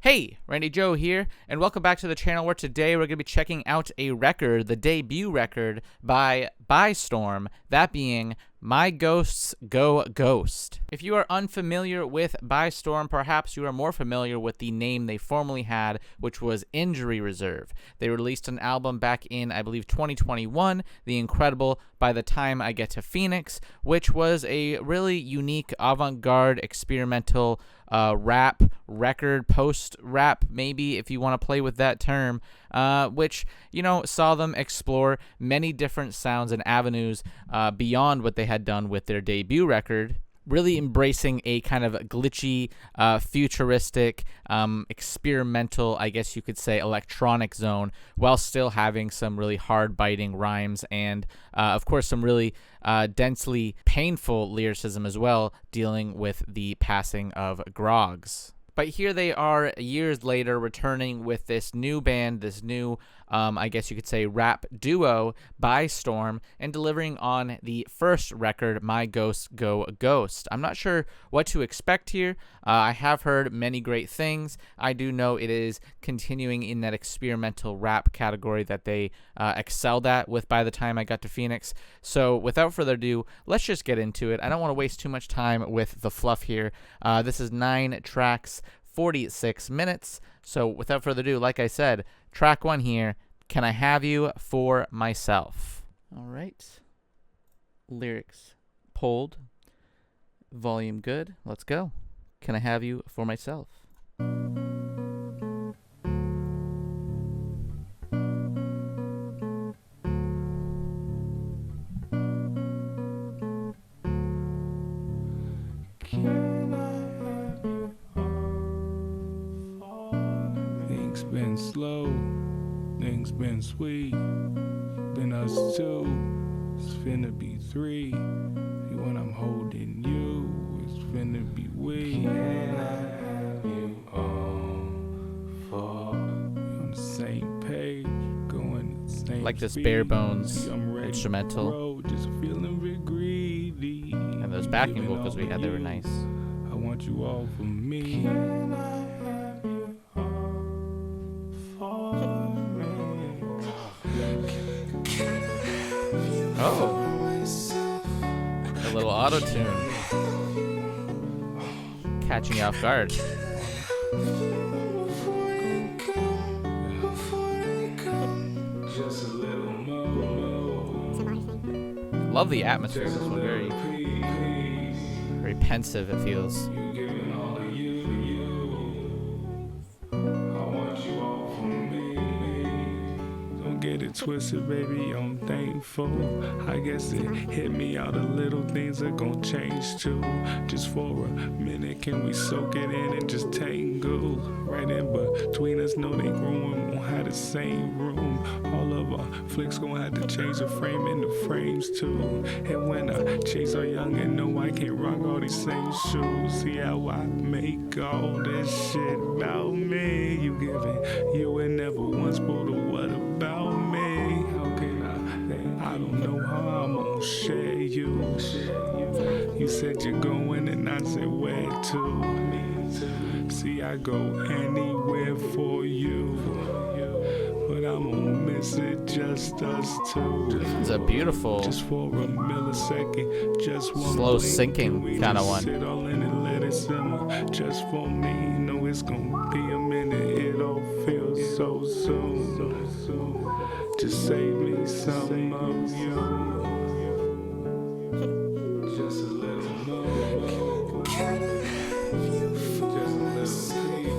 Hey, Randy Joe here, and welcome back to the channel where today we're going to be checking out a record, the debut record by Storm, that being My Ghosts Go Ghost. If you are unfamiliar with Storm, perhaps you are more familiar with the name they formerly had, which was Injury Reserve. They released an album back in, I believe, 2021, the incredible By the Time I Get to Phoenix, which was a really unique avant-garde experimental rap record, post-rap maybe, if you want to play with that term, which, saw them explore many different sounds and avenues beyond what they had done with their debut record, really embracing a kind of glitchy, futuristic, experimental, I guess you could say, electronic zone, while still having some really hard-biting rhymes and, of course, some really densely painful lyricism as well, dealing with the passing of Groggs. But here they are years later, returning with this new band, this new, I guess you could say, rap duo by Storm, and delivering on the first record, My Ghosts Go Ghost. I'm not sure what to expect here. I have heard many great things. I do know it is continuing in that experimental rap category that they excelled at with By the Time I Got to Phoenix. So without further ado, let's just get into it. I don't want to waste too much time with the fluff here. This is 9 tracks, 46 minutes. So without further ado, like I said, track 1 here, Can I Have You for Myself? All right. Lyrics pulled. Volume good. Let's go. Can I have you for myself? Things been slow, things been sweet, been us two, it's finna be three. When I'm holding you, it's finna be we. Can I have you on the same page, going the same Like this speed. bare bones I'm instrumental. road, just feeling a bit greedy. And those backing vocals we had, they were nice. I want you all for me. Can I have you all for me? Oh. A little auto-tune. Catching you off guard. Just a little more. Love the atmosphere. This one very, very pensive. It feels. You giving all of you. I want you all for me. Don't get it twisted, baby. I'm thankful. I guess it hit me all the little things are gonna change too. Just for a minute, can we soak it in and just tangle? Right in between us, know they growing, won't have the same room. All of our flicks gonna have to change the frame and the frames too. And when I chase our young and know I can't rock all these same shoes. See how I make all this shit about me. You giving, you ain't never once spoke to what about me? How can I don't know how I'm gonna share you. You said you're going and I said where to. See, I go anywhere for you, but I'm gonna miss it, just us two. It's a beautiful, Just for a millisecond, just one slow blink. sinking Can we kinda just one. Sit all in and let it simmer, just for me. Know it's gonna be a minute. It all feels so soon. Just save me some of you. Just a little more. Just a little.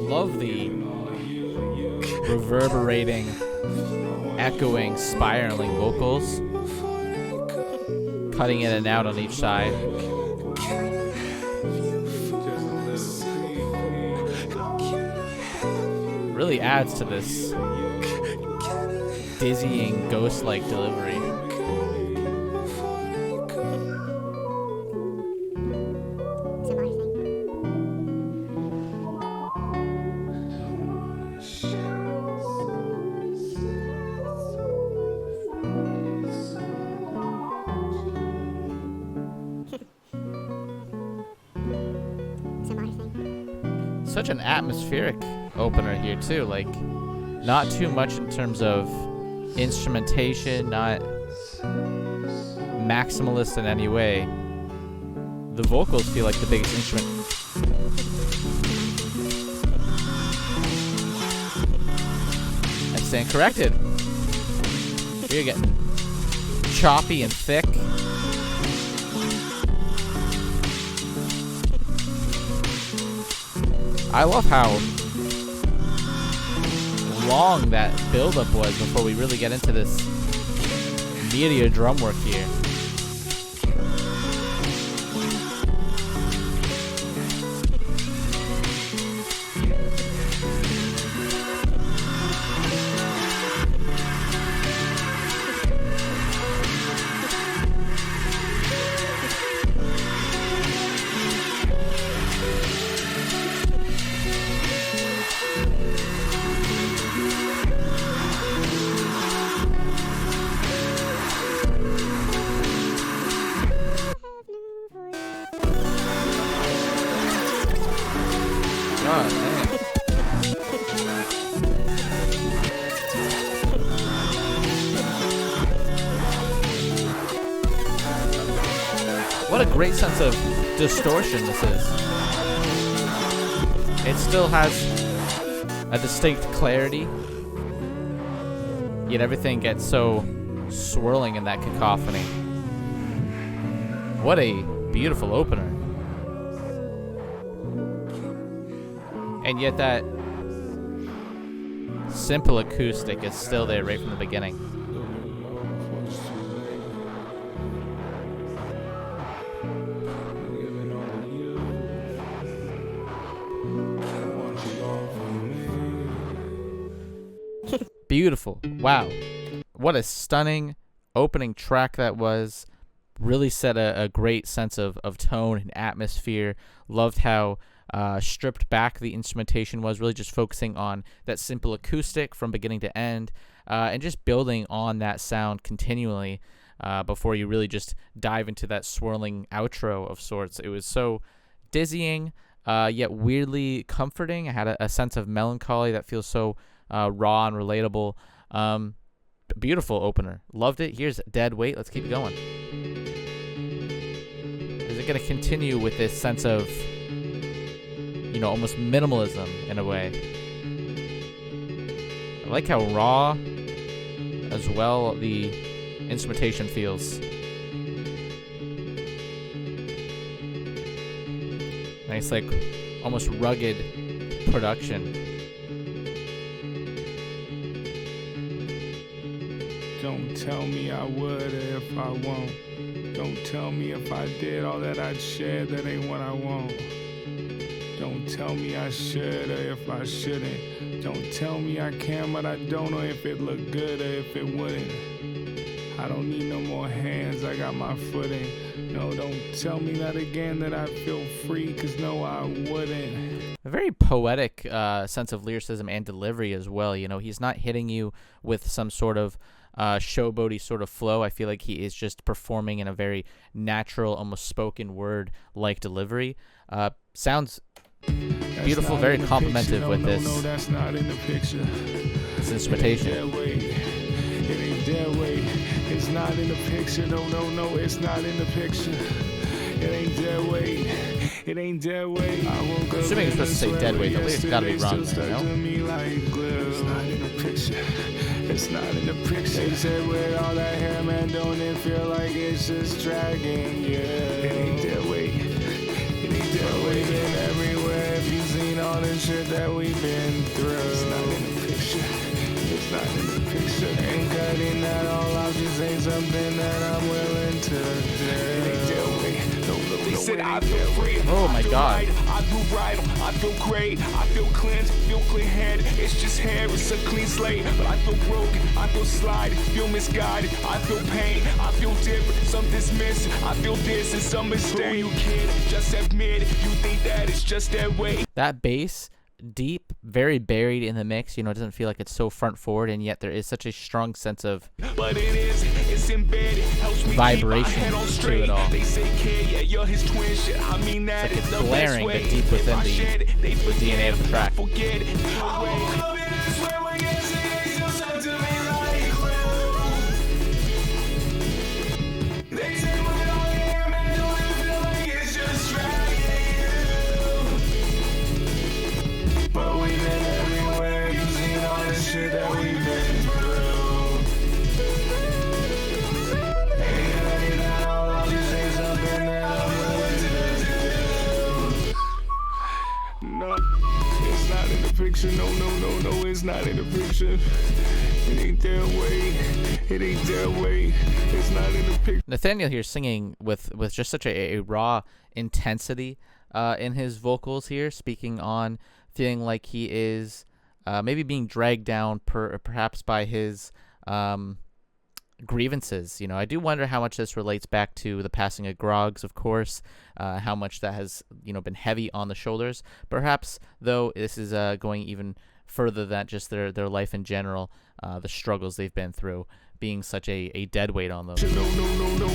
Love the reverberating, echoing, spiraling vocals, cutting in and out on each side. Really adds to this dizzying, ghost-like delivery. Such an atmospheric opener here too. Like, not too much in terms of instrumentation, not maximalist in any way. The vocals feel like the biggest instrument. I stand corrected. You're getting choppy and thick. I love how long that buildup was before we really get into this meteor drum work here. What a great sense of distortion this is. It still has a distinct clarity, yet everything gets so swirling in that cacophony. What a beautiful opener. And yet that simple acoustic is still there right from the beginning. Beautiful. Wow. What a stunning opening track that was. Really set a great sense of tone and atmosphere. Loved how stripped back the instrumentation was, really just focusing on that simple acoustic from beginning to end, and just building on that sound continually before you really just dive into that swirling outro of sorts. It was so dizzying, yet weirdly comforting. I had a sense of melancholy that feels so raw and relatable. Beautiful opener. Loved it. Here's Dead Weight. Let's keep going. Is it going to continue with this sense of, you know, almost minimalism in a way? I like how raw as well the instrumentation feels. Nice, like, almost rugged production. Don't tell me I would if I won't. Don't tell me if I did all that I'd share, that ain't what I want. Don't tell me I should or if I shouldn't. Don't tell me I can, but I don't know if it looked good or if it wouldn't. I don't need no more hands, I got my footing. No, don't tell me that again, that I feel free, cause no, I wouldn't. A very poetic sense of lyricism and delivery as well. You know, he's not hitting you with some sort of showboaty sort of flow. I feel like he is just performing in a very natural, almost spoken word like delivery. Sounds beautiful, very complimented with this. No, that's not in the picture. This instrumentation. It ain't dead weight. It's not in the picture. No, it's not in the picture. It ain't dead weight. It ain't dead weight. Assuming it's supposed to say dead weight, the lyrics gotta be wrong there, no? It's not in the picture. It's not in the picture. They said with all that hair, man, don't it feel like it's just dragging? Yeah. It ain't dead weight. It ain't dead weight. Been everywhere. If you seen all the shit that we've been through. It's not in the picture. It's not in the picture. Ain't cutting that all out. Just ain't something that I'm willing to do. It ain't dead weight. They said I feel free. Oh my God. I feel right. I feel great. I feel cleansed. Feel clear head. It's just hair. It's a clean slate. But I feel broken. I feel sliding. Feel misguided. I feel pain. I feel different. Something's missing. I feel this and some mistake. You kid. Just admit it. You think that it's just that way. That bass deep, very buried in the mix. You know, it doesn't feel like it's so front forward, and yet there is such a strong sense of vibration to it all. It's like it's blaring, but deep within the DNA of the track. But we've been everywhere, you seen all the shit that we've been through. Ain't letting out all these things something that I'm willing to do. No, it's not in the picture, no, it's not in the picture. It ain't their way, it ain't their way, it's not in the picture. Nathaniel here singing with just such a raw intensity in his vocals here, speaking on feeling like he is maybe being dragged down perhaps by his grievances. You know, I do wonder how much this relates back to the passing of Groggs, of course, how much that has, you know, been heavy on the shoulders. Perhaps, though, this is going even further than just their life in general, the struggles they've been through, being such a dead weight on them. No,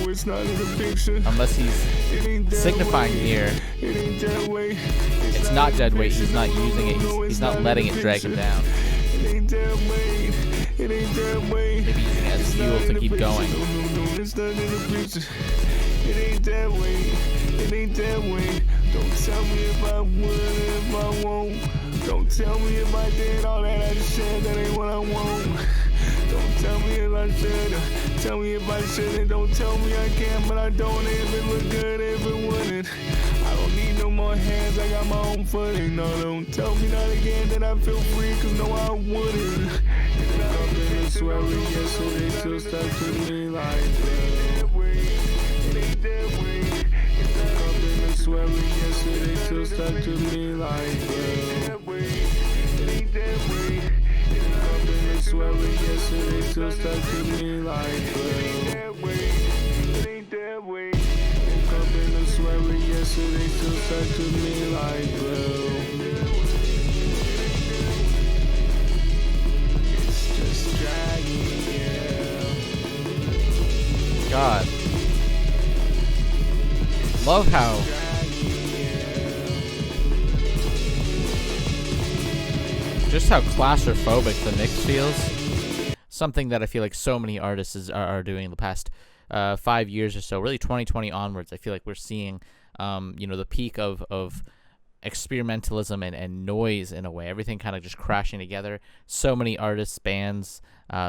it's not in the picture. Unless he's signifying here, it's not dead weight. He's not using it. He's not letting it drag him down. Maybe using it as fuel to keep going. It's not in the picture. It ain't that way. It ain't that way. Don't tell me if I would, if I won't. Don't tell me if I did all that I just said. That ain't what I want. Don't tell me if I should. Tell me if I shouldn't. Don't tell me I can, but I don't. If it look good, if it wouldn't. I don't need no more hands. I got my own footing. No, don't tell me not again that I feel free, cause no, I wouldn't. I've been swearing yesterday, still stuck to me like that. It ain't that way. I've been swearing yesterday, still stuck to me like that. It ain't that way. I've been swearing yesterday, still stuck to me like that. It ain't that way. I've been swearing yesterday, still stuck to me like that. It's just dragging, yeah. God. Love how just how claustrophobic the mix feels. Something that I feel like so many artists are doing the past 5 years or so, really 2020 onwards. I feel like we're seeing, you know, the peak of experimentalism and noise in a way. Everything kind of just crashing together. So many artists, bands,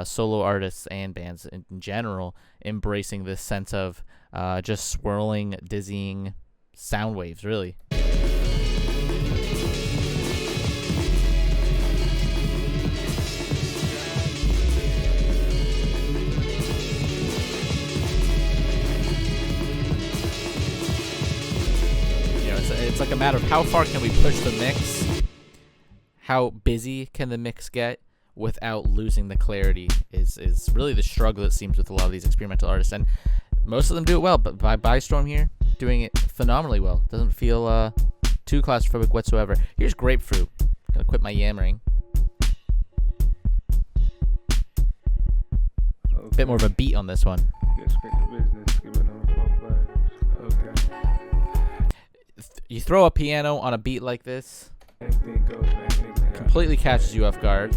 solo artists, and bands in general embracing this sense of just swirling, dizzying sound waves, really. It's like a matter of how far can we push the mix, how busy can the mix get without losing the clarity is really the struggle, it seems, with a lot of these experimental artists. And most of them do it well, but by Storm here, doing it phenomenally well. Doesn't feel too claustrophobic whatsoever. Here's Grapefruit. Gonna quit my yammering. Okay. Bit more of a beat on this one. Get straight to business, give it on 4 vibes. Okay. You throw a piano on a beat like this, Anything goes, man. completely catches you off guard.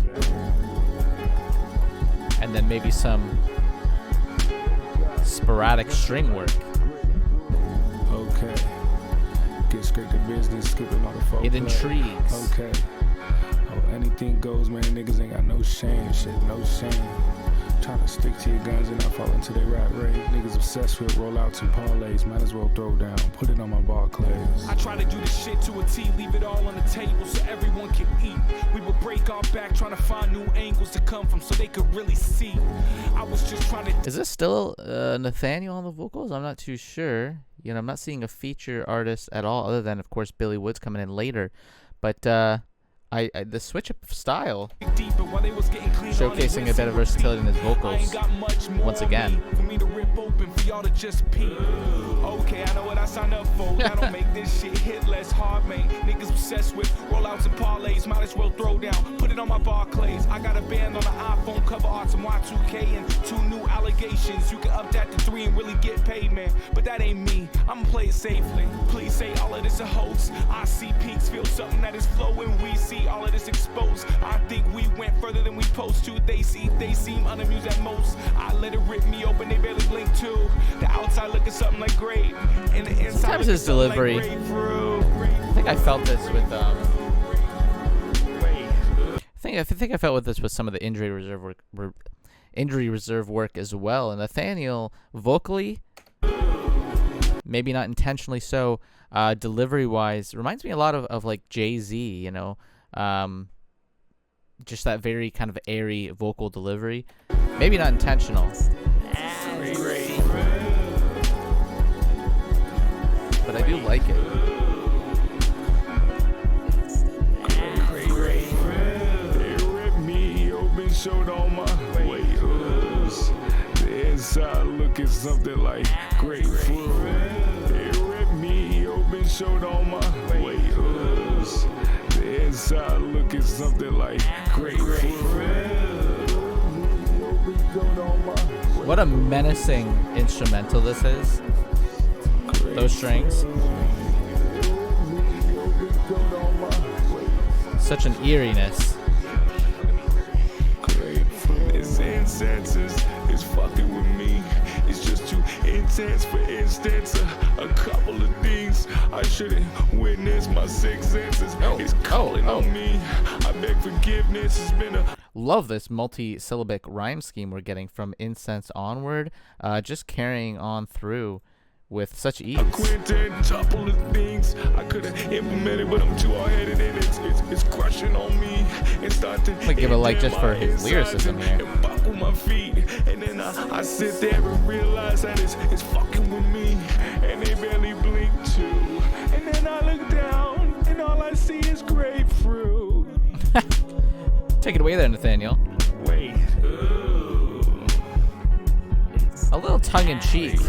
And then maybe some sporadic string work. Okay. Get straight to business, skipping all the 4 It intrigues. Okay. Oh, anything goes, man. Niggas ain't got no shame, shit, no shame. Trying to stick to your guns and not fall into their rat race. Niggas obsessed with rollouts and parlays. Might as well throw down, put it on my Barclays. I try to do this shit to a T, leave it all on the table so everyone can eat. We would break our back trying to find new angles to come from so they could really see. I was just trying to... Is this still Nathaniel on the vocals? I'm not too sure. You know, I'm not seeing a feature artist at all, other than, of course, Billy Woods coming in later. But I'm the switch up of style, deeper while they was getting clean. showcasing a bit of versatility in his vocals once again. For me to rip open, for y'all to just pee. Okay, I know what I signed up for. I don't make this shit hit less hard, mate. Niggas obsessed with rollouts and parlays. Might as well throw down, put it on my Barclays. I got a band on the iPhone, cover art, some Y2K, and 2 new allegations. You can up that to 3 and really get paid, man. But that ain't me. I'ma play it safely. Please say all of this a hoax. I see peaks, feel something that is flowing. We see all of this exposed. I think we went further than we supposed to. They seem unamused at most. I let it rip me open, they barely blink too. The outside looking something like grape, and the inside Sometimes his delivery. like grapefruit. I think I felt this with I think I felt with this with some of the injury reserve work as well. And Nathaniel vocally, maybe not intentionally so, delivery wise, reminds me a lot of like Jay-Z, you know, just that very kind of airy vocal delivery. Maybe not intentional, but I do like it. Showed on my ways. The inside looking something like grapefruit. It ripped me open, showed on my ways. The inside looking something like grapefruit. What a menacing instrumental this is. Those strings. Such an eeriness. Senses is fucking with me. It's just too intense. For instance, a couple of things I shouldn't witness. My sixth senses is calling on me. I beg forgiveness. It's been a love this multi-syllabic rhyme scheme we're getting from incense onward. Just carrying on through with such ease. A quintuple of things I could have implemented, but I'm too hard-headed and it's crushing on me. And start to give a like just for his lyricism here. And buckle my feet, and then I sit there and realize that it's fucking with me, and they barely blink too. And then I look down, and all I see is grapefruit. Take it away there, Nathaniel. Wait. A little tongue-in-cheek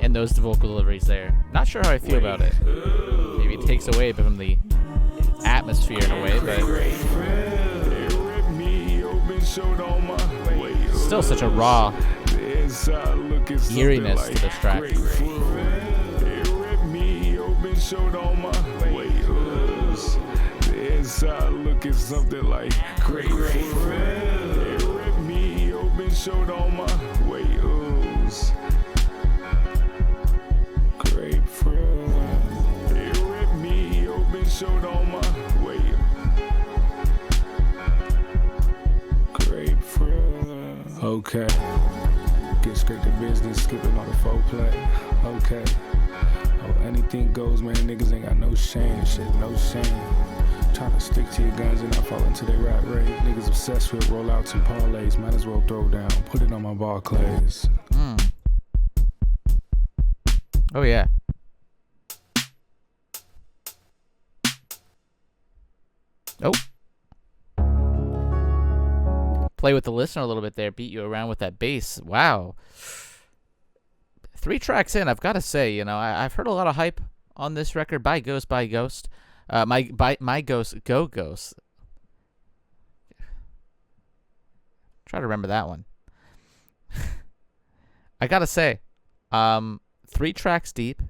in those vocal deliveries there. Not sure how I feel about it. Maybe it takes away from the atmosphere in a way, but still such a raw eeriness to this track. Inside looking something like grapefruit. It ripped me open, showed on my ways. Grapefruit. It ripped me open, showed on my way. Grapefruit. Okay. Get straight to business, skipping all the foreplay. Okay. Oh, anything goes, man. Niggas ain't got no shame. Shit, no shame. Trying to stick to your guns and not fall into their rat race. Niggas obsessed with rollouts and parlays. Might as well throw down. Put it on my Barclays. Oh, yeah. Oh. Play with the listener a little bit there. Beat you around with that bass. Wow. 3 tracks in, I've got to say, you know, I've heard a lot of hype on this record. By Ghost. My Ghost, Go Ghost. Try to remember that one. I gotta say, 3 tracks deep.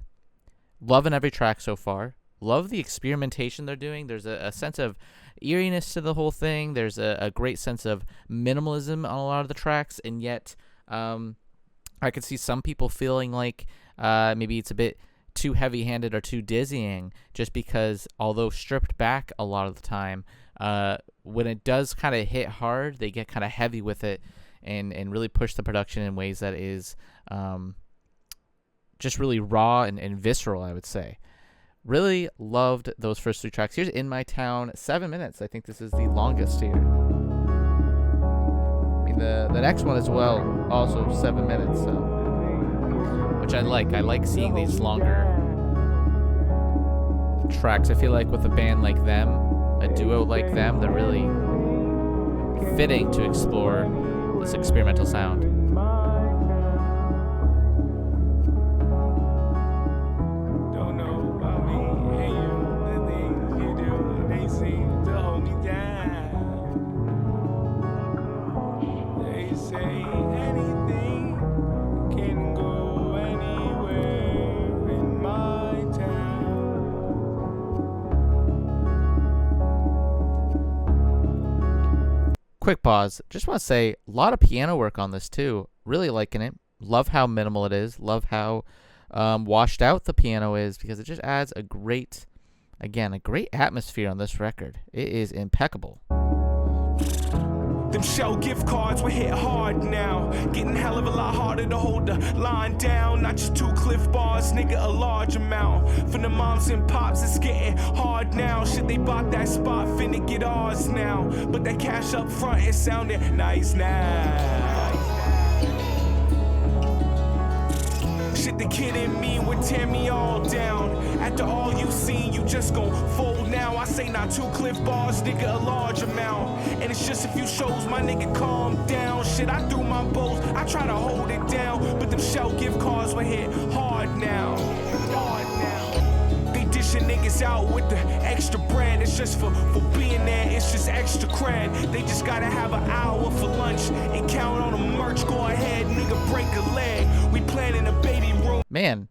Loving every track so far. Love the experimentation they're doing. There's a sense of eeriness to the whole thing. There's a great sense of minimalism on a lot of the tracks, and yet I could see some people feeling like maybe it's a bit too heavy-handed or too dizzying, just because although stripped back a lot of the time, when it does kind of hit hard, they get kind of heavy with it and really push the production in ways that is just really raw and visceral, I would say. Really loved those first 3 tracks. Here's In My Town, 7 minutes. I think this is the longest here. I mean, the next one as well, also 7 minutes, so, which I like. I like seeing these longer tracks. I feel like with a band like them, a duo like them, they're really fitting to explore this experimental sound. Don't know about me and you, the things you do, they seem to hold me down. They say anything can go anywhere in my town. Quick pause. Just want to say, a lot of piano work on this too. Really liking it. Love how minimal it is. Love how washed out the piano is, because it just adds a great atmosphere on this record. It is impeccable. Them shell gift cards will hit hard now. Getting hell of a lot harder to hold the line down. Not just 2 Cliff Bars, nigga, a large amount. For the moms and pops, it's getting hard now. Shit, they bought that spot, finna get ours now. But that cash up front, it sounded nice now. Shit, the kid in me would tear me all down. After all you seen, you just gon' fold now. I say not 2 Cliff Bars, nigga, a large amount. And it's just a few shows, my nigga, calm down. Shit, I threw my bows, I try to hold it down. But them shell gift cards will hit hard now. Hard now. They dishing niggas out with the extra brand. It's just for being there, it's just extra cred. They just gotta have an hour for lunch and count on the merch. Go ahead, nigga, break a leg. We planning a baby room. Man,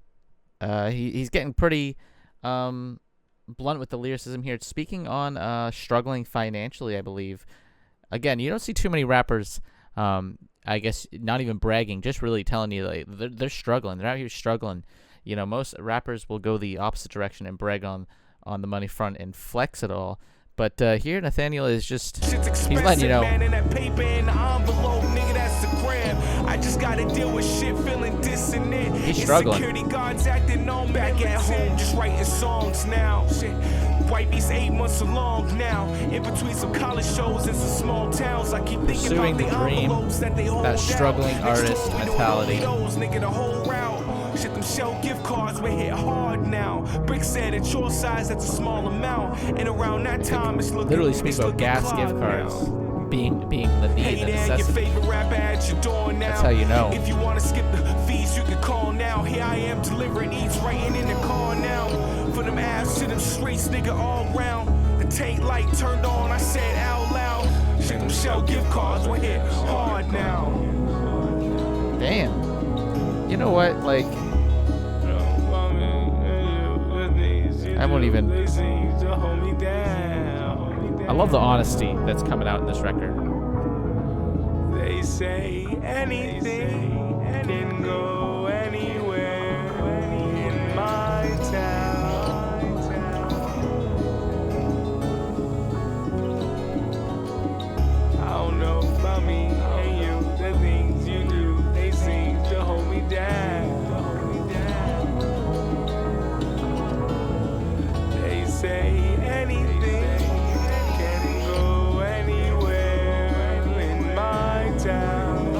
he's getting pretty blunt with the lyricism here. Speaking on struggling financially, I believe. Again, you don't see too many rappers, I guess, not even bragging, just really telling you like they're struggling. They're out here struggling. You know, most rappers will go the opposite direction and brag on the money front and flex it all. But here, Nathaniel is just, he's letting you know. Man, in that paper in the envelope, nigga, that's the gram. I just gotta deal with shit, feeling dissonant. He's struggling. Security guards acting on back at home, just writing songs now. Shit, wipe these 8 months along now. In between some college shows and some small towns, I keep thinking Pursuing about the the dream, envelopes that they hold that struggling down. artist mentality. Those, nigga, the whole route. Shit, them shell gift cards will hit hard now. Brick said at your size, that's a small amount. And around that time, it's looking Literally speaks about gas gift cards being the need, the necessity. Your favorite rapper at your door now. That's how you know. If you want to skip the fees, you can call now. Here I am delivering eats, writing in the car now. For them abs to them streets, nigga, all round. The tank light turned on, I said out loud. Shit, them shell gift cards will hit hard now. Damn. You know what? Like, I won't even. I love the honesty that's coming out in this record. They say anything can go anywhere in my town. I don't know about me and you, the things you do, they seem to hold me down. They say anything can go anywhere in my town.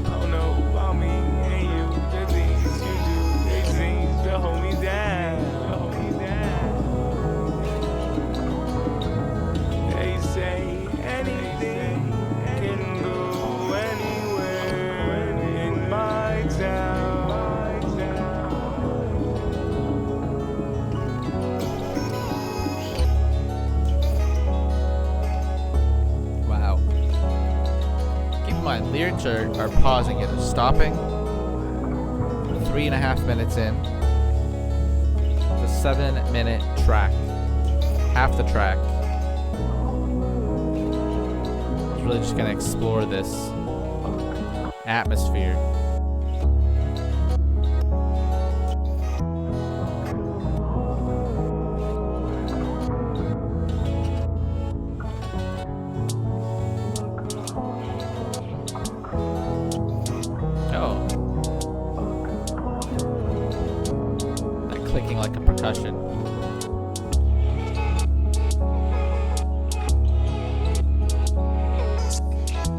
I don't know about me and you, the things you do, they seem to hold me down. They say anything can go anywhere in my town. Wow. Keep in mind, lyrics are pausing it, they're stopping. 3.5 minutes in. It's a 7-minute track. Half the track. It's really just gonna explore this atmosphere. Oh. That clicking like a percussion.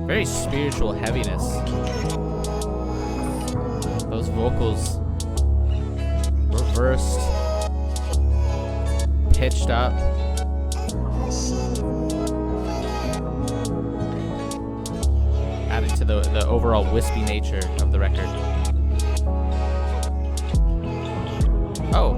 Very spiritual heaviness. Those vocals reversed. pitched up. Adding to the overall wispy nature of the record. Oh.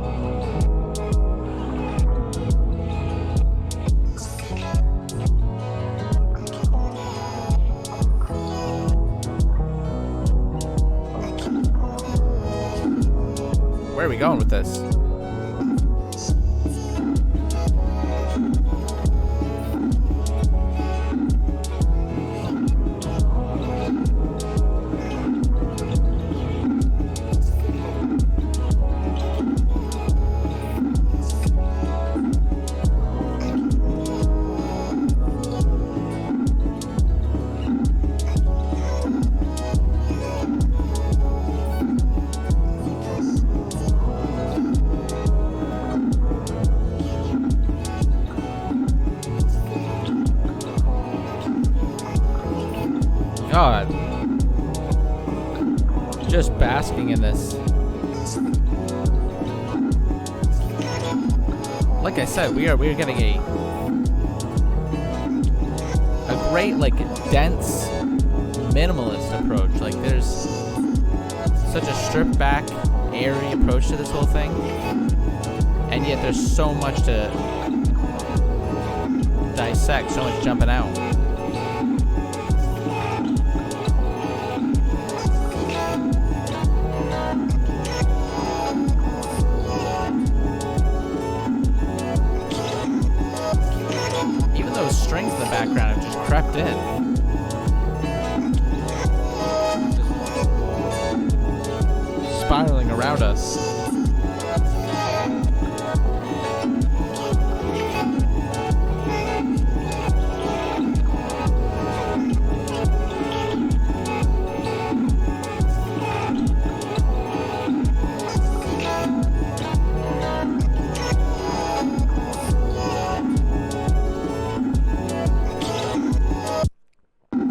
Where are we going with this? God. Just basking in this. Like I said, we are getting a great, like, dense minimalist approach. Like, there's such a stripped back, airy approach to this whole thing, and yet there's so much to dissect, so much jumping out. Strings in the background have just crept in. Just spiraling around us.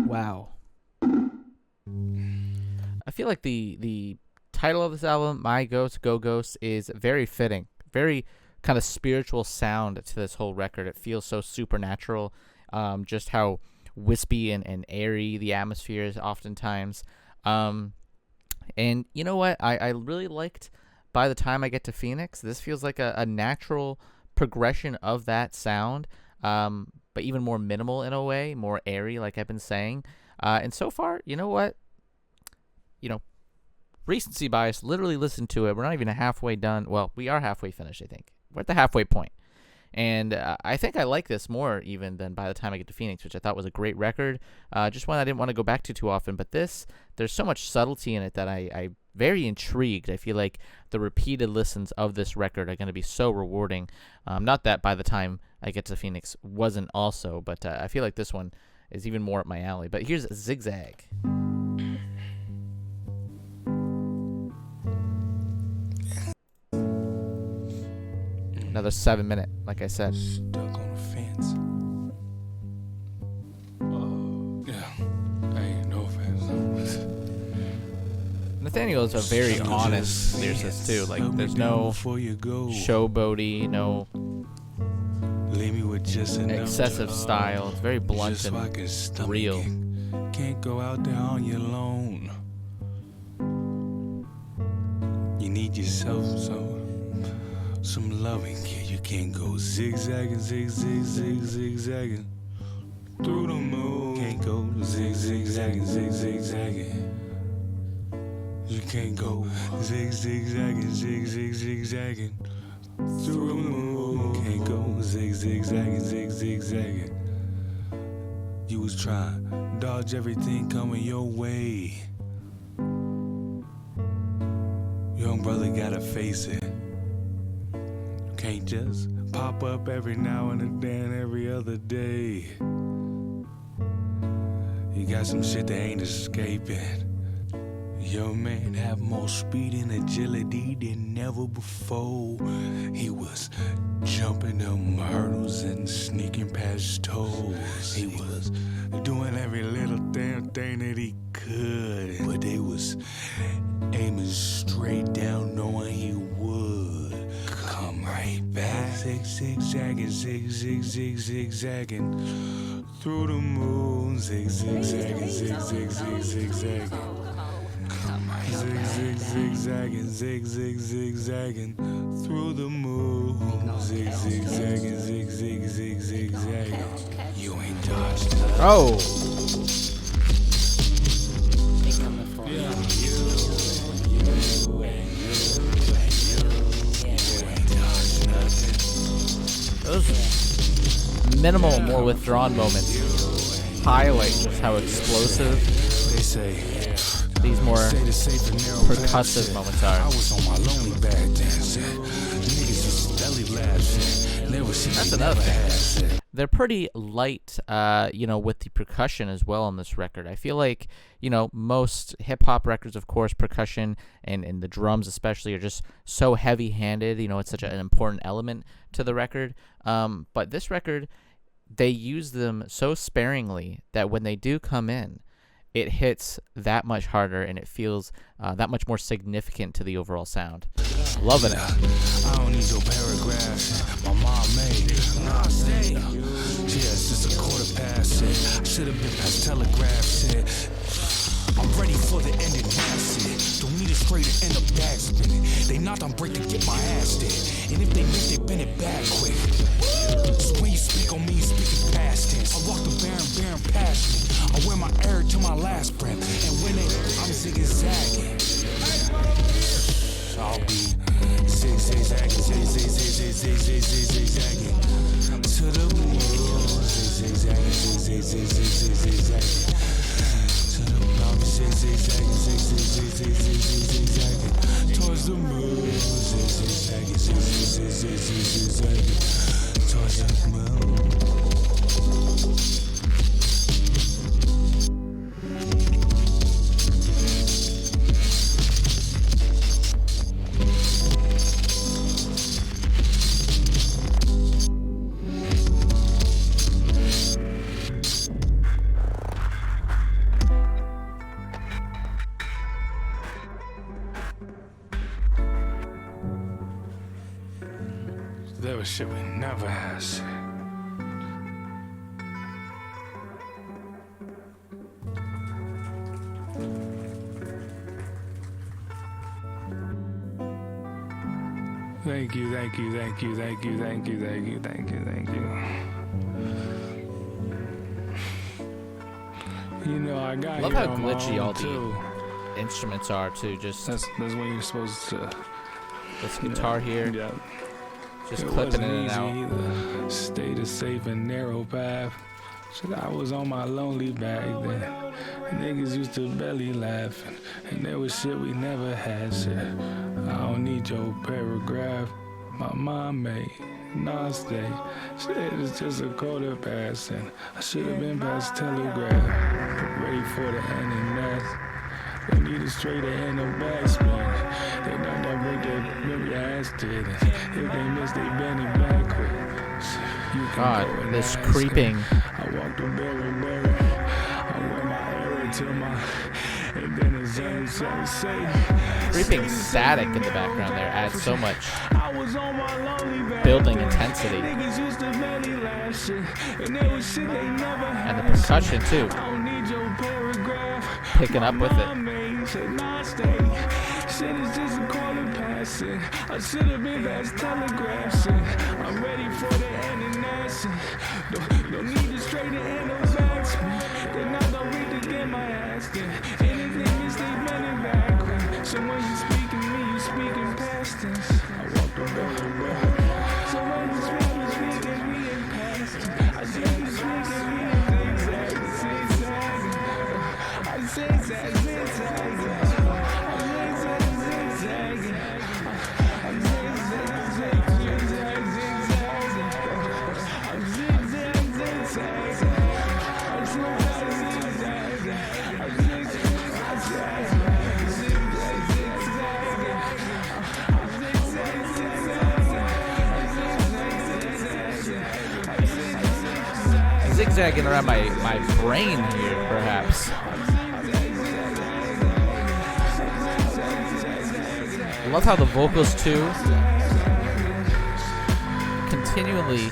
Wow. I feel like the title of this album, My Ghost, Go Ghost, is very fitting. Very kind of spiritual sound to this whole record. It feels so supernatural. Just how wispy and airy the atmosphere is oftentimes. And you know what? I really liked By the Time I Get to Phoenix. This feels like a natural progression of that sound. But even more minimal in a way, more airy, like I've been saying. And so far, you know what? You know, recency bias, literally listen to it. We're not even halfway done. Well, we are halfway finished, I think. We're at the halfway point. And I think I like this more even than By the Time I Get to Phoenix, which I thought was a great record. Just one I didn't want to go back to too often. But this, there's so much subtlety in it that I'm very intrigued. I feel like the repeated listens of this record are going to be so rewarding. Not that By the Time I Get to Phoenix wasn't also, but I feel like this one is even more up my alley. But here's Zigzag. Another 7-minute, like I said. Stuck on a fence. Yeah, I ain't no fence. Nathaniel is a very honest lyricist too. Like, there's no showboaty, no excessive style. It's very blunt and real. Can't go out there on your own. You need yourself some loving, kid. You can't go zigzagging, zigzagging through the moon. Can't go zigzagging. You can't go zigzagging through the moon. Can't go zigzagging. You was trying to dodge everything coming your way. Young brother gotta face it. Can't just pop up every now and then, every other day. You got some shit that ain't escaping. Your man have more speed and agility than never before. He was jumping them hurdles and sneaking past toes. He was doing every little damn thing that he could, but they was aiming straight down, knowing he would come right back. zigzagging, zigzagging through the moon, zigzagging, zigzagging, zigzagging through the moon, zigzagging, zigzagging. You ain't touched her. Oh. Those minimal, more withdrawn moments highlight just how explosive these more percussive moments are. I was on my lonely bag dancing. Niggas used to belly laughing. That's another thing. They're pretty light, with the percussion as well on this record. I feel like, most hip-hop records, of course, percussion and the drums especially are just so heavy-handed. It's such an important element to the record. But this record, they use them so sparingly that when they do come in, it hits that much harder and it feels that much more significant to the overall sound. Loving it. I don't need your paragraphs. My mom made it. Nah, stay. Yes, it's a quarter past it. I should have been past telegraphs it. I'm ready for the end and that's it. Don't need a straight to end up backspinning. They not on break to get my ass dead. And if they miss, they bend it back quick. So when you speak on me, you speaking past tense. I walk the barren past me. I wear my air to my last breath. And when I'm zigzagging, I'll be zigzagging to the moon, zigzagging to the moon, zigzagging towards the moon, zigzagging towards the moon. There was shit we never had. Thank you. I got Love here how on my glitchy own, all too. the instruments are too. Just That's when you're supposed to. this guitar here, Yeah. just It clipping wasn't in and easy out. either. Stayed a safe and narrow path. Shit, I was on my lonely back then. Niggas used to belly laughing, and there was shit we never had. Shit, I don't need your paragraph. My mom made. Nah, stay. Shit, it's just a quarter past, and I should have been past telegraph. Ready for the end and that's. They need a straight and no backspin. They not that break that remember ass did. If they miss, they bend it backward. You can God, go and this ask creeping. her. I walk the berry. I wear my arrow to my. And then the zone say. Creeping static in the background there adds so much I was on my lonely back building then. intensity. Niggas used to belly laugh shit. And there was shit they never had. And the percussion too, I don't need your paragraph. picking up with it. Said, nah, stay. Shit is just a quarter past it. I should have been past telegraphs. I'm ready for the end and that's it. Don't need to straighten and no backspin. They're not gonna read to get my ass there. Anything is they running back. So when you speaking me, you speaking past tense. I walk the better way. So when you speaking me in past tense. I see you speaking me in zigzag. I zigzag. Zigzagging around my brain here, perhaps. I love how the vocals too continually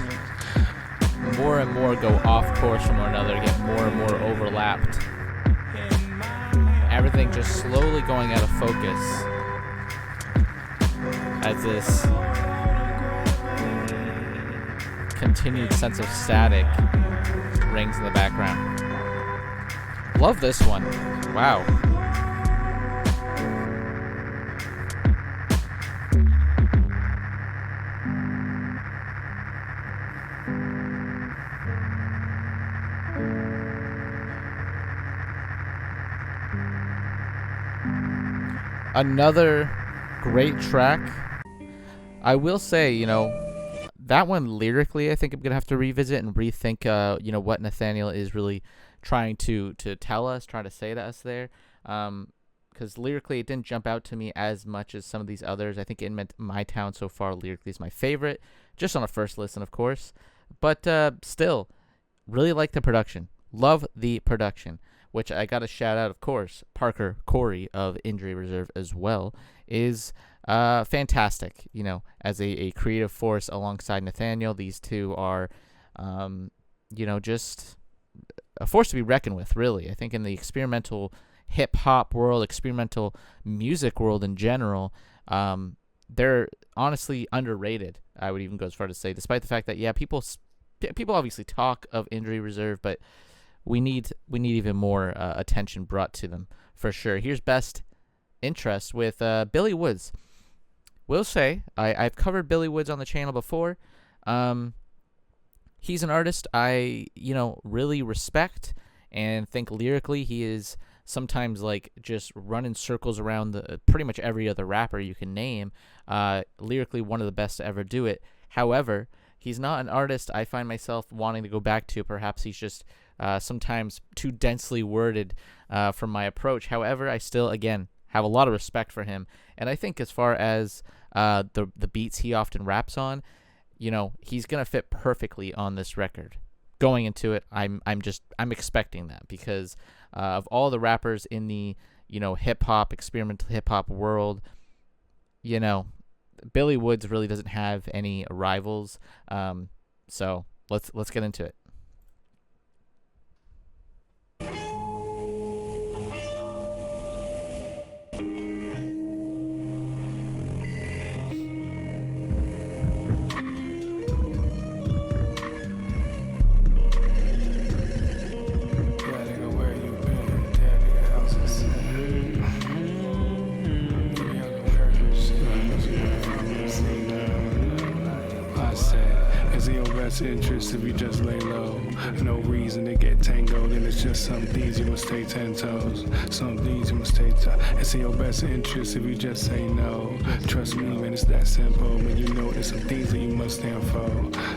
more and more go off course from one another, get more and more overlapped. Everything just slowly going out of focus as this continued sense of static rings in the background. Love this one. Wow. Another great track. I will say, you know, that one lyrically, I think I'm gonna have to revisit and rethink, you know, what Nathaniel is really trying to tell us, trying to say to us there. Because lyrically, it didn't jump out to me as much as some of these others. I think In My Town so far lyrically is my favorite, just on a first listen, of course. But still, really like the production. Love the production, which I got to shout out, of course. Parker Corey of Injury Reserve as well is fantastic, you know, as a creative force alongside Nathaniel. These two are, you know, just a force to be reckoned with, really. I think in the experimental hip-hop world, experimental music world in general, they're honestly underrated, I would even go as far to say, despite the fact that, yeah, people obviously talk of Injury Reserve, but we need even more attention brought to them, for sure. Here's Best Interest with Billy Woods. Will say, I've covered Billy Woods on the channel before. He's an artist I, you know, really respect and think lyrically he is sometimes like just running circles around pretty much every other rapper you can name. Lyrically, one of the best to ever do it. However, he's not an artist I find myself wanting to go back to. Perhaps he's just sometimes too densely worded from my approach. However, I still, again, have a lot of respect for him. And I think as far as the beats he often raps on, you know, he's going to fit perfectly on this record. Going into it, I'm expecting that because of all the rappers in the, you know, hip-hop, experimental hip-hop world, you know, Billy Woods really doesn't have any rivals. So let's get into it. Interest if you just lay low. No reason to get tangled, and it's just some things you must take 10 toes. Some things you must take it's in your best interest if you just say no. Trust me, man, it's that simple. Man, you know there's some things that you must stand for.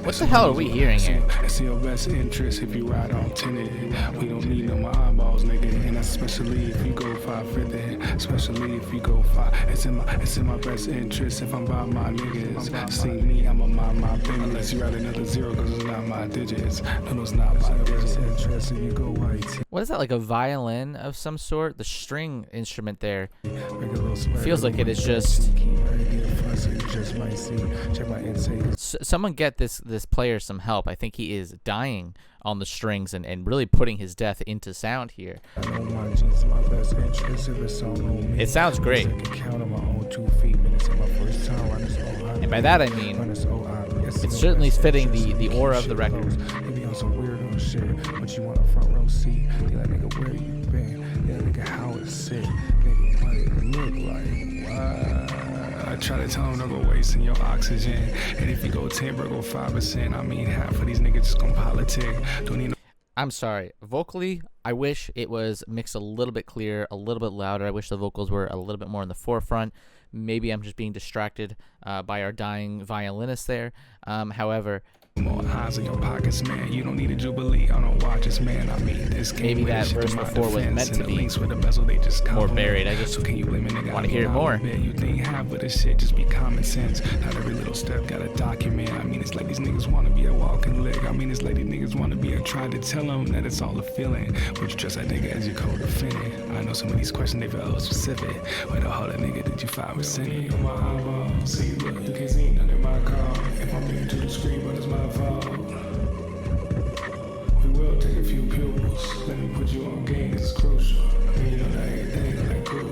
What the hell are we hearing here? It's in your best interest if you ride off tinted. We don't need no more eyeballs, nigga. And especially if you go 550. Especially if you go 5. It's in my best interest if I'm by my niggas. See me, I'ma mind my business. Unless you write another zero, cause it's not my digits. No, it's not my digits. Interest if you go white. What is that, like a violin of some sort? The string instrument there feels like it is just... Someone get this player some help. I think he is dying on the strings and really putting his death into sound here. It sounds great. And by that I mean, it certainly is fitting the aura of the record. But you want a front row seat. They like, nigga, where you been? They like, nigga, how it sit? Nigga, what it look like? What? I try to tell them, don't go wasting your oxygen. And if you go 10, bro, go 5%. I mean, half of these niggas just gonna politic. Don't need no. I'm sorry. Vocally, I wish it was mixed a little bit clearer, a little bit louder. I wish the vocals were a little bit more in the forefront. Maybe I'm just being distracted by our dying violinist there. However, more eyes in your pockets, man. You don't need a jubilee on a watches, man. I mean, this game maybe that verse before was meant to be more buried. I just want to hear it more. You think half of this shit just be common sense. Not every little step got a document. I mean, it's like these niggas want to be a walking lick. I mean, it's like these niggas want to be a try to tell them that it's all a feeling. But you trust that nigga as your co-defendant. I know some of these questions they feel specific. Where the hell that nigga did you 5% in? My eyeballs. See, look, you can't see none of my car. If I'm being too discreet, but close. Let me put you on game, it's crucial. And you know that everything like cool.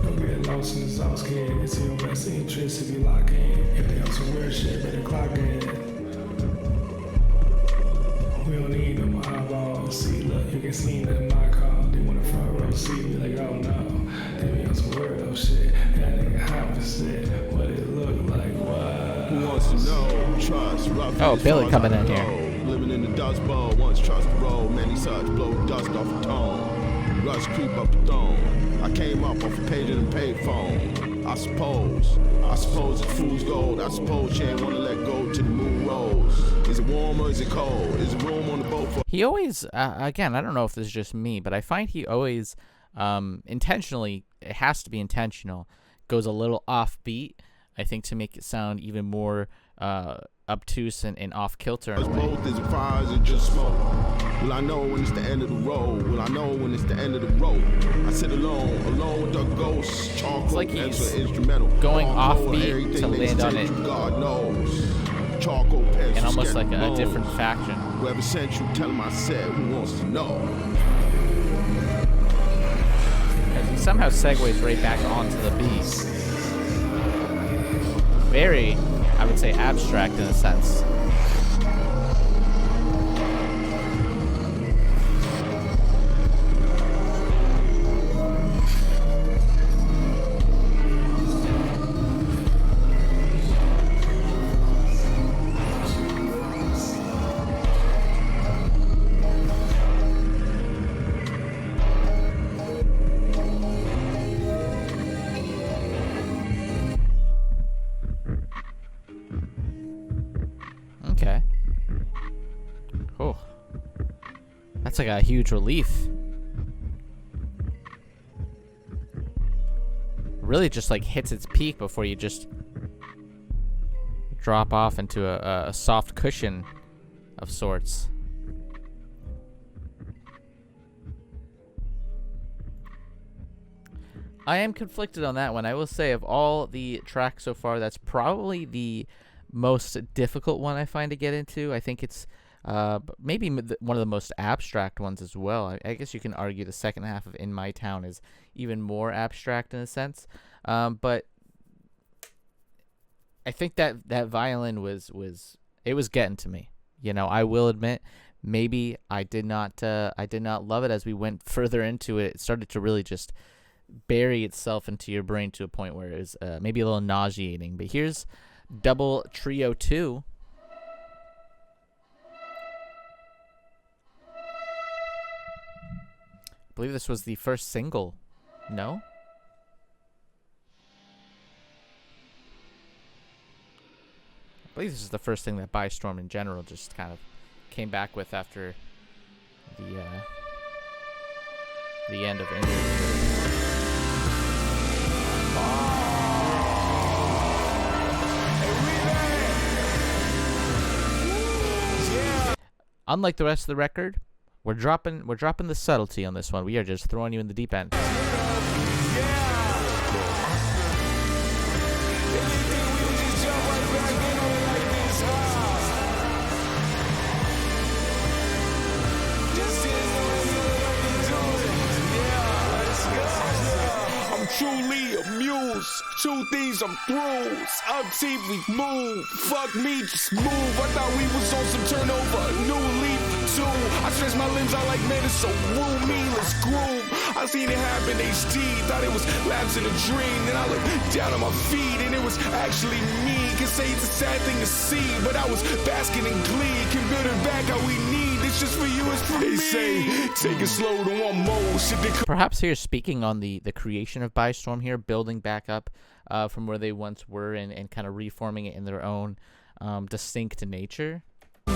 Don't get lost in the sauce can. It's in your best interest if you lock in. If they on some weird shit, better clock in. We don't need no more eyeballs. See, look, you can see that in my car. They want a front row seat, be like, oh no. They be on some weirdo shit. That nigga half said what it look like. What? Who wants to know? Trust. Rough Oh, as Billy far as coming I in know. here. Living in the dust bowl. Once trust roll. Many such blow dust off a tone. Rush creep up the throne. I came up off a page and paid phone. I suppose it's fool's gold. I suppose she ain't wanna let go till the moon rolls. Is it warm or is it cold? Is there room on the boat for? He always, again, I don't know if this is just me, but I find he always intentionally, it has to be intentional, goes a little offbeat, I think, to make it sound even more obtuse and off kilter. It's both, is it fire, is it just smoke? Will I know when it's the end of the road? Will I know when it's the end of the road? I sit alone with the ghosts. Charcoal, It's like he's instrumental. going Hardcore, offbeat everything to they land on say it. God knows. Charcoal pencils, And almost like getting a bones. different faction. Whoever sent you, tell him I said, who wants to know? And he somehow segues right back onto the beat. Very, I would say, abstract in a sense. Okay. Oh. That's like a huge relief. Really just like hits its peak before you just drop off into a soft cushion of sorts. I am conflicted on that one. I will say, of all the tracks so far, that's probably the most difficult one I find to get into. I think it's maybe one of the most abstract ones as well. I guess you can argue the second half of In My Town is even more abstract in a sense. But I think that violin was getting to me. You know, I will admit, maybe I did not love it as we went further into it. It started to really just bury itself into your brain to a point where it was maybe a little nauseating. But here's Double Trio 2. I believe this was the first single. No? I believe this is the first thing that By Storm in general just kind of came back with after the end of India. Unlike the rest of the record, we're dropping the subtlety on this one. We are just throwing you in the deep end. I'm truly amused. Two things I'm through. Up TV move. Fuck me, just move. I thought we was on some turnover. New leaf too. I stretch my limbs out like man, it's so woo me. Let's groove. I seen it happen HD. Thought it was lapse in a dream. Then I looked down at my feet and it was actually me. Can say it's a sad thing to see, but I was basking in glee. Can build it back how we need. It's just for you, it's for me. They say take it slow to one more. Shit, Perhaps here, speaking on the creation of By Storm here, building back up from where they once were and kind of reforming it in their own distinct nature.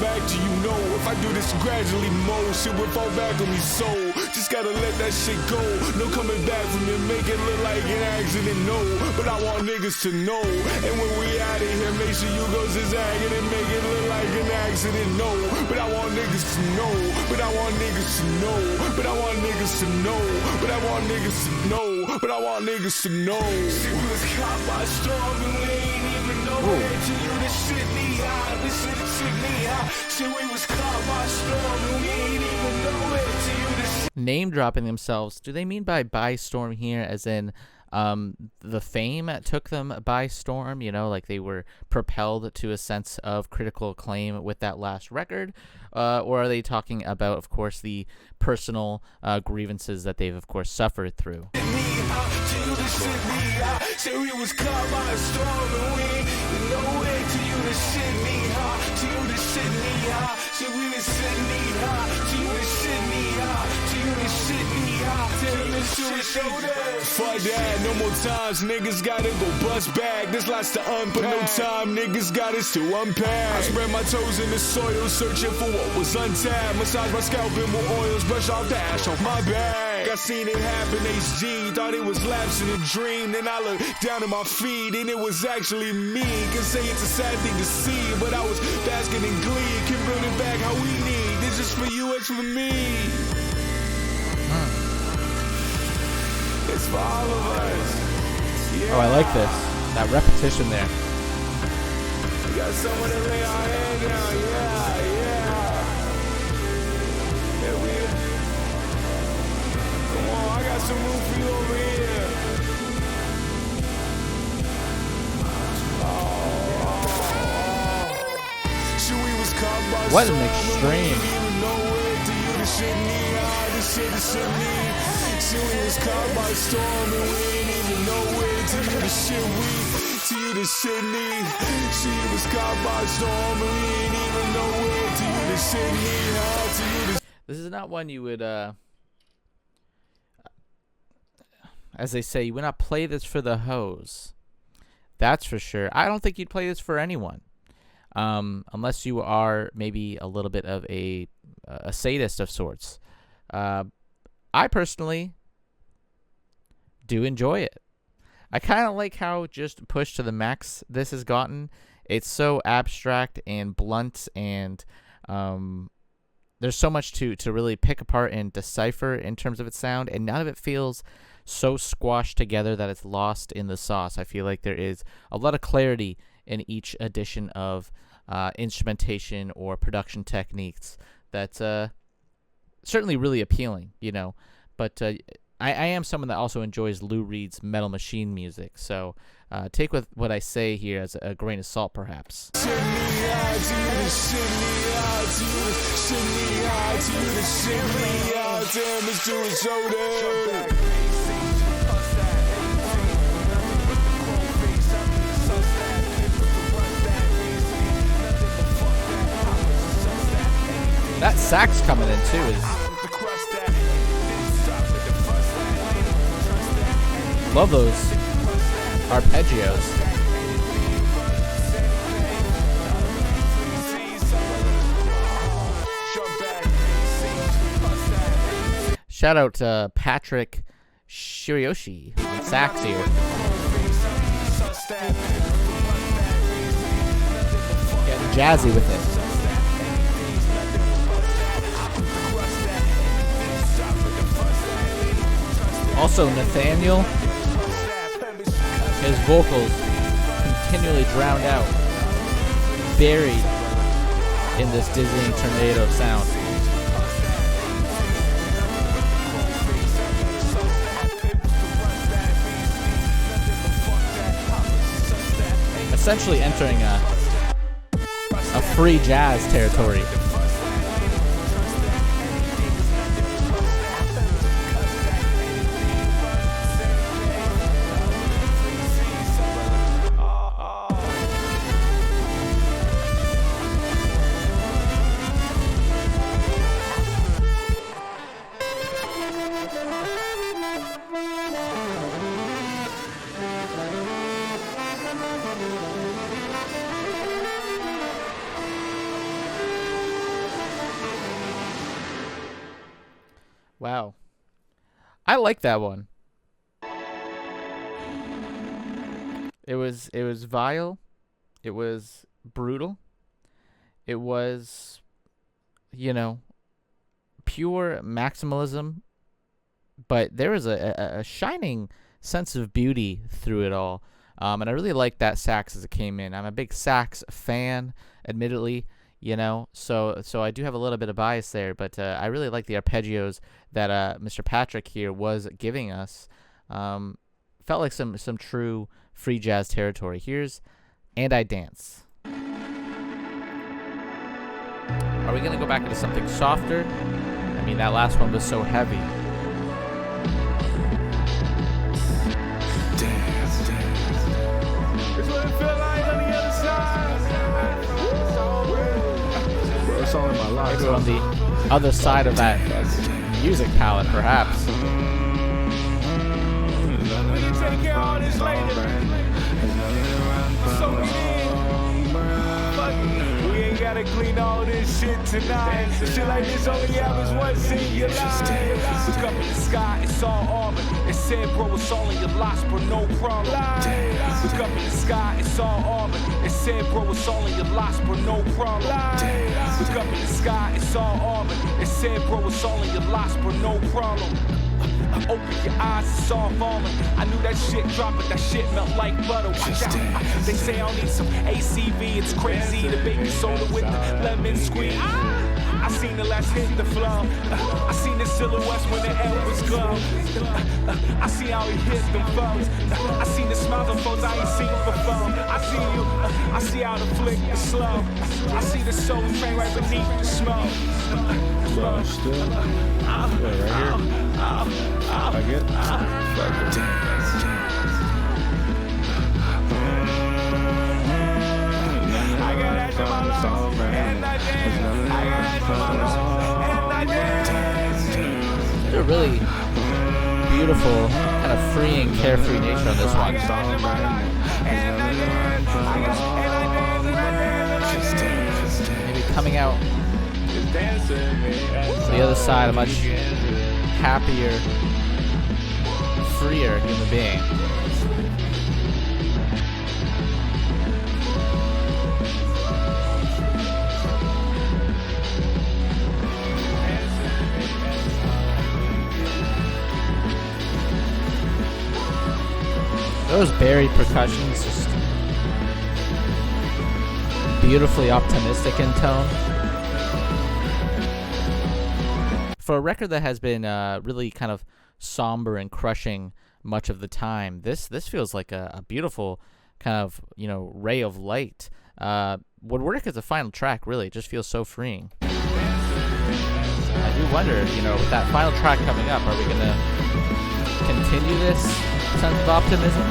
Back to you know, if I do this gradually more, shit will fall back on me so just gotta let that shit go. No coming back from it, make it look like an accident, no. But I want niggas to know. And when we out of here, make sure you go zigzagging and make it look like an accident, no. But I want niggas to know. But I want niggas to know. But I want niggas to know. But I want niggas to know. But I want niggas to know. Shit was caught by storm and we ain't even know it. To you this shit knee high, this shit me, huh? Shit, we was caught by storm, and we ain't even know it till you the shit. Name dropping themselves. Do they mean by storm here as in the fame took them by storm, you know, like they were propelled to a sense of critical acclaim with that last record, or are they talking about, of course, the personal grievances that they've, of course, suffered through? Say we was caught by a storm and we ain't know it till you the shit me, huh? Till you the shit me, huh? Say we the shit me, huh? Till you the shit me, huh? Till you the shit me, huh? Till you the shit shoulder. Fuck that, no more times, niggas gotta go bust back. There's lots to unpack, but no time, niggas got us to unpack. I spread my toes in the soil, searching for what was untapped. Massage my scalp in more oils, brush off the ash off my back. I seen it happen, HG, thought it was lapsing a dream. Then I looked down at my feet, and it was actually me. Can say it's a sad thing to see, but I was basking in glee. Can build it back how we need. This is for you, it's for me. It's for all of us. Yeah. Oh, I like this. That repetition there. We got someone to lay our head down. Yeah. Yeah, we. Come on, I got some room for you over here. Shit, we was caught by What an storm, extreme. we didn't even know it till you the shit me, this shit me. Shit, we was caught by storm and we ain't even know it till you the shit we, till you the shit me. Shit was caught by storm and we ain't even know it till you the shit me, till you the. This is not one you would, as they say, you would not play this for the hoes. That's for sure. I don't think you'd play this for anyone. Unless you are maybe a little bit of a sadist of sorts. I personally do enjoy it. I kind of like how just pushed to the max this has gotten. It's so abstract and blunt, and there's so much to really pick apart and decipher in terms of its sound, and none of it feels so squashed together that it's lost in the sauce. I feel like there is a lot of clarity in each edition of instrumentation or production techniques that's certainly really appealing, you know. But I am someone that also enjoys Lou Reed's Metal Machine music, so take with what I say here as a grain of salt, perhaps. That sax coming in too is. Love those arpeggios. Shout out to Patrick Shirioshi on sax here. Getting jazzy with it. Also, Nathaniel, his vocals continually drowned out, buried in this dizzying tornado of sound. Essentially entering a free jazz territory. Wow. I like that one. It was vile. It was brutal. It was, you know, pure maximalism. But there was a shining sense of beauty through it all. And I really liked that sax as it came in. I'm a big sax fan, admittedly. you know. So I do have a little bit of bias there, but I really like the arpeggios that Mr. Patrick here was giving us. Felt like some true free jazz territory. Here's And I Dance. Are we gonna go back into something softer? I mean, that last one was so heavy. Dance, dance. It's what it feel like on the other side. Bro, it's all in my life. Maybe we're on the other side of that music palette, perhaps. We can take care of all this later. So we did. Fuck it. We ain't gotta clean all this shit tonight. Shit like this only happens once in your life. Look up in the sky, it's all armor. It said, bro, it's all in your lost, bro, no problem. Look up in the sky, it's all armor. It said, bro, it's all in your lost, bro, no problem. Look up in the sky, it's all armor. It said, bro, it's all in your lost, bro, no problem. Open your eyes, it's all falling. I knew that shit dropping, that shit melt like butter. Watch out. They say I'll need some ACV, it's crazy. The baby soda with the lemon squeeze. I seen the last hit the flow. I seen the silhouettes when the air was glow. I see how he hit them foes. I seen the smiles on foes I ain't seen before. I see you, I see how the flick is slow. I see the soul train right beneath the smoke. Bro, still. Right here. I get it. I got that to my lungs, and I dance. I got that to my lungs, and I dance. There's a really beautiful, kind of freeing, carefree nature on this one. Maybe coming out the other side, a much happier, freer human being. Those buried percussions, just beautifully optimistic in tone. For a record that has been really kind of somber and crushing much of the time, this feels like a beautiful kind of, you know, ray of light. Would work as a final track, really. It just feels so freeing. I do wonder, you know, with that final track coming up, are we going to continue this sense of optimism?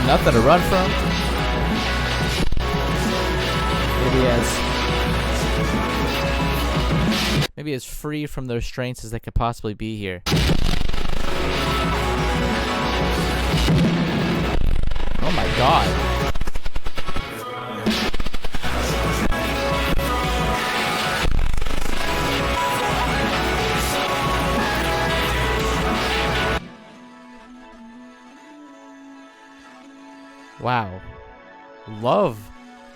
Nothing to run from. Maybe as free from the restraints as they could possibly be here. Oh my god. Wow. Love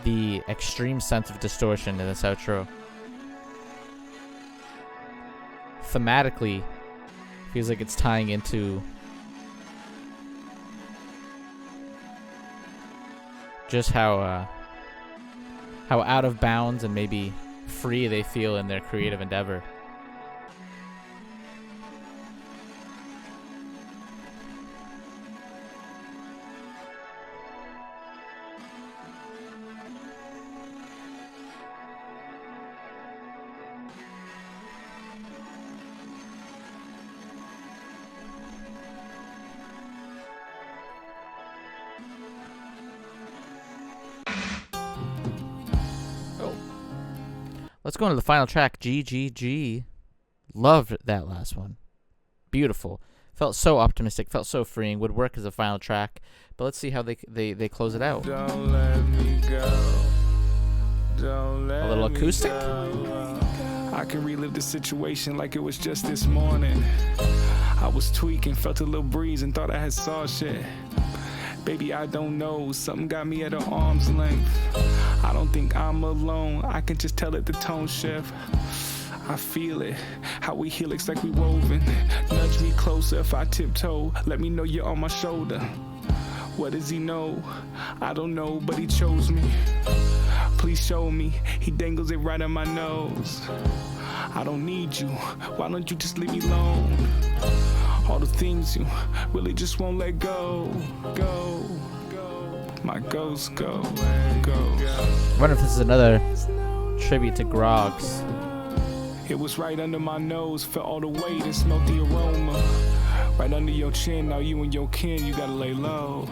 the extreme sense of distortion in this outro. Thematically, feels like it's tying into just how out of bounds and maybe free they feel in their creative endeavor. Let's go into the final track, GGG. Loved that last one. Beautiful. Felt so optimistic, felt so freeing, would work as a final track. But let's see how they close it out. Don't let me go. Don't let A little me acoustic. go. I can relive the situation like it was just this morning. I was tweaking, felt a little breeze and thought I had saw shit. Baby, I don't know, something got me at an arm's length. I don't think I'm alone, I can just tell it the tone shift. I feel it, how we helix like we woven. Nudge me closer if I tiptoe, let me know you're on my shoulder. What does he know? I don't know, but he chose me. Please show me, he dangles it right on my nose. I don't need you, why don't you just leave me alone? All the things you really just won't let go. Go, my ghost, go. I wonder if this is another tribute to Groggs. It was right under my nose, felt all the weight and smelled the aroma. Right under your chin, now you and your kin, you gotta lay low.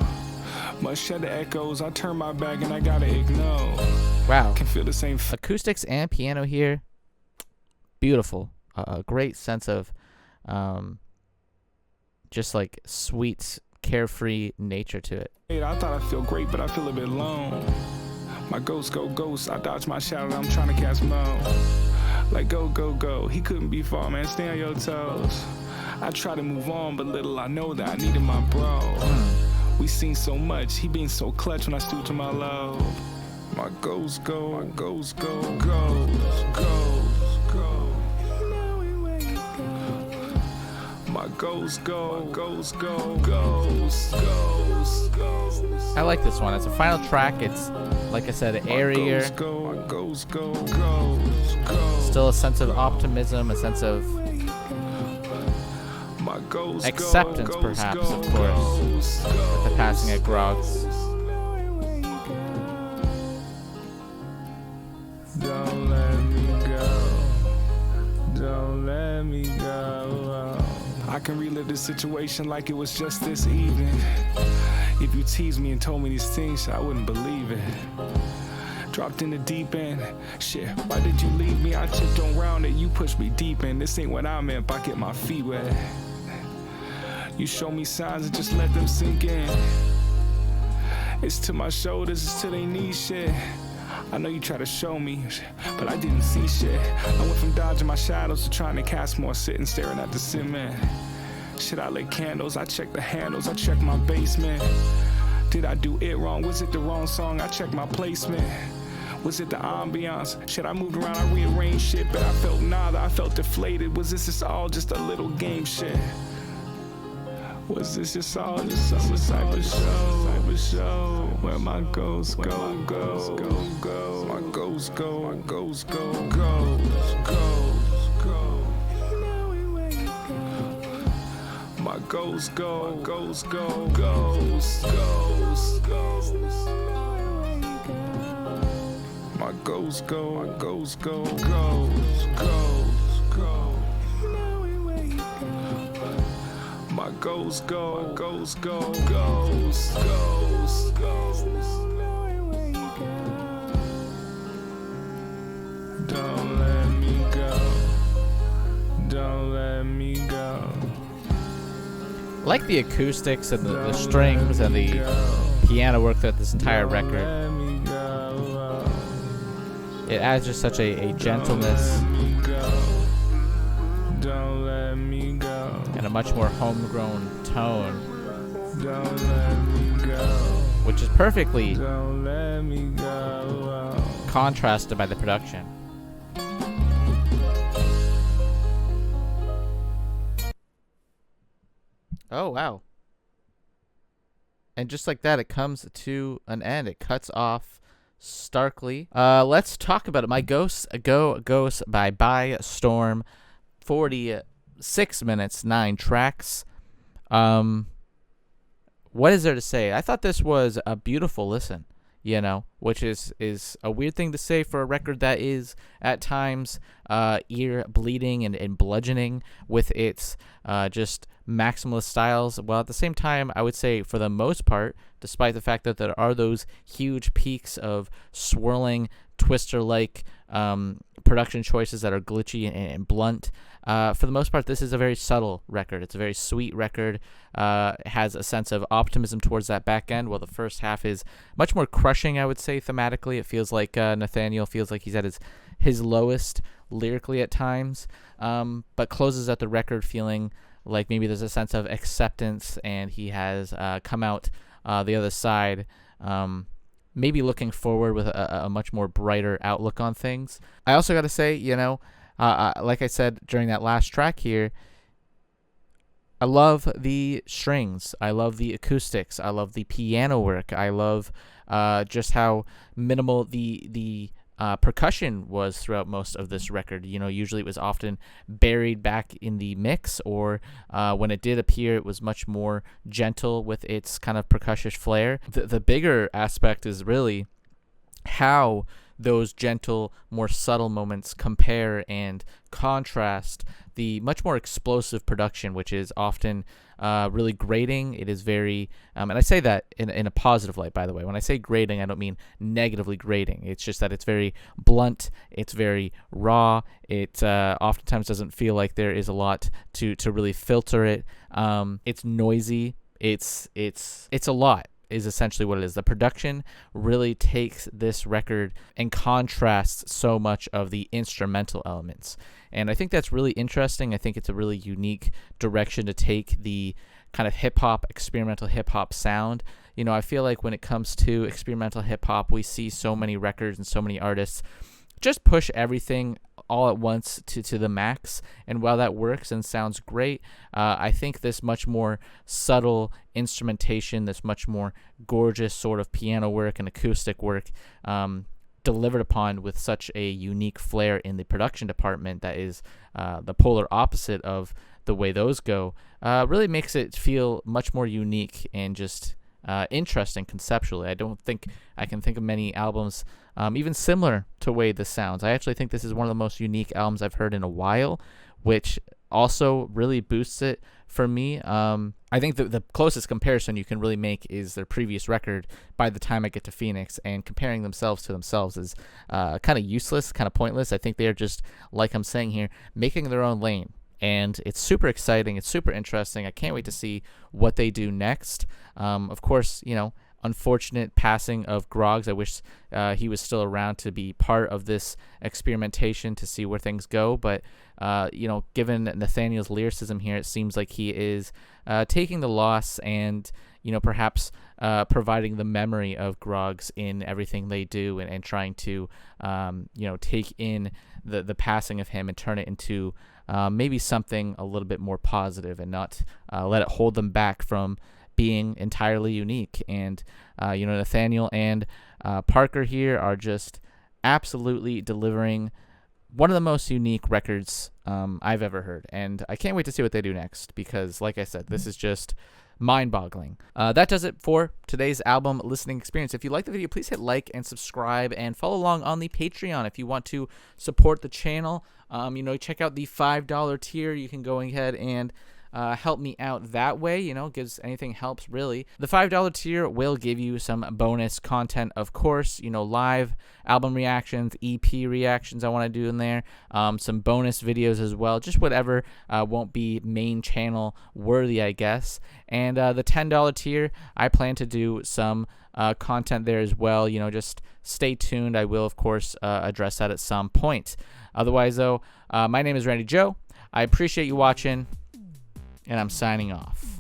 Must shed the echoes, I turn my back and I gotta ignore. Wow. Can feel the same Acoustics and piano here. Beautiful. A great sense of just like sweet, carefree nature to it. I thought I feel great, but I feel a bit alone. My ghost go ghost, I dodge my shadow, I'm trying to cast Mo. Like go, go, go, he couldn't be far, man, stay on your toes. I try to move on, but little I know that I needed my bro. We seen so much, he being so clutch when I stood to my love. My ghost go, goes, go, goes, go. My ghost go, goes, goes. I like this one. It's a final track. It's, like I said, airier. Still a sense of optimism, a sense of acceptance, perhaps, of course, with the passing of Groggs. Don't let me go. Don't let me go. I can relive this situation like it was just this evening. If you teased me and told me these things, I wouldn't believe it. Dropped in the deep end. Shit, why did you leave me? I chipped on round it, you pushed me deep in. This ain't what I meant if I get my feet wet. You show me signs and just let them sink in. It's to my shoulders, it's to their knees, shit. I know you try to show me, but I didn't see shit. I went from dodging my shadows to trying to cast more, sitting staring at the cement. Shit, I lit candles, I checked the handles, I checked my basement. Did I do it wrong? Was it the wrong song? I checked my placement. Was it the ambiance? Shit, I moved around, I rearranged shit, but I felt nada, I felt deflated. Was this all just a little game shit? Was this just all just some type of show? Where my ghosts go. My ghosts go. My ghosts go. My ghosts go. My ghost go. Don't let me go. Don't let me go. I like the acoustics and the strings and the piano work throughout this entire record. It adds just such a gentleness Don't let me go. and a much more homegrown tone, Don't let me go. which is perfectly Don't let me go. contrasted by the production. Oh, wow. And just like that, it comes to an end. It cuts off starkly. Let's talk about it. My Ghosts Goes by Storm. 46 minutes, 9 tracks. What is there to say? I thought this was a beautiful listen, you know, which is a weird thing to say for a record that is at times ear bleeding and bludgeoning with its just maximalist styles, while at the same time I would say for the most part, despite the fact that there are those huge peaks of swirling Twister-like production choices that are glitchy and blunt. For the most part, this is a very subtle record. It's a very sweet record. It has a sense of optimism towards that back end, while the first half is much more crushing, I would say, thematically. It feels like Nathaniel feels like he's at his lowest lyrically at times, but closes out the record feeling like maybe there's a sense of acceptance, and he has come out the other side, maybe looking forward with a much more brighter outlook on things. I also got to say, like I said during that last track here, I love the strings. I love the acoustics. I love the piano work. I love just how minimal the percussion was throughout most of this record. Usually it was often buried back in the mix, or when it did appear, it was much more gentle with its kind of percussive flair. The bigger aspect is really how those gentle, more subtle moments compare and contrast the much more explosive production, which is often really grating. It is very, and I say that in a positive light, by the way. When I say grating, I don't mean negatively grating. It's just that it's very blunt. It's very raw. It oftentimes doesn't feel like there is a lot to really filter it. It's noisy. It's a lot, is essentially what it is. The production really takes this record and contrasts so much of the instrumental elements. And I think that's really interesting. I think it's a really unique direction to take the kind of hip-hop, experimental hip-hop sound. I feel like when it comes to experimental hip-hop, we see so many records and so many artists just push everything all at once to the max. And while that works and sounds great, I think this much more subtle instrumentation, this much more gorgeous sort of piano work and acoustic work, delivered upon with such a unique flair in the production department that is the polar opposite of the way those go, really makes it feel much more unique and just interesting conceptually. I don't think I can think of many albums even similar to the way this sounds. I actually think this is one of the most unique albums I've heard in a while, which also really boosts it for me. I think the closest comparison you can really make is their previous record, By the Time I Get to Phoenix, and comparing themselves to themselves is kind of useless, kind of pointless. I think they are just, like I'm saying here, making their own lane. And it's super exciting. It's super interesting. I can't wait to see what they do next. Of course, unfortunate passing of Groggs. I wish he was still around to be part of this experimentation to see where things go. But, given Nathaniel's lyricism here, it seems like he is taking the loss and, perhaps providing the memory of Groggs in everything they do, and trying to, take in the passing of him and turn it into maybe something a little bit more positive, and not let it hold them back from being entirely unique. And Nathaniel and Parker here are just absolutely delivering one of the most unique records I've ever heard, and I can't wait to see what they do next, because like I said, this is just mind-boggling. That does it for today's album listening experience. If you like the video, please hit like and subscribe, and follow along on the Patreon if you want to support the channel. Check out the $5 tier. You can go ahead and help me out that way. Gives anything helps, really. The $5 tier will give you some bonus content, of course, live album reactions, EP reactions I want to do in there, some bonus videos as well, just whatever won't be main channel worthy, I guess. And the $10 tier, I plan to do some content there as well. Just stay tuned. I will, of course, address that at some point. Otherwise, though, my name is Randy Joe. I appreciate you watching, and I'm signing off.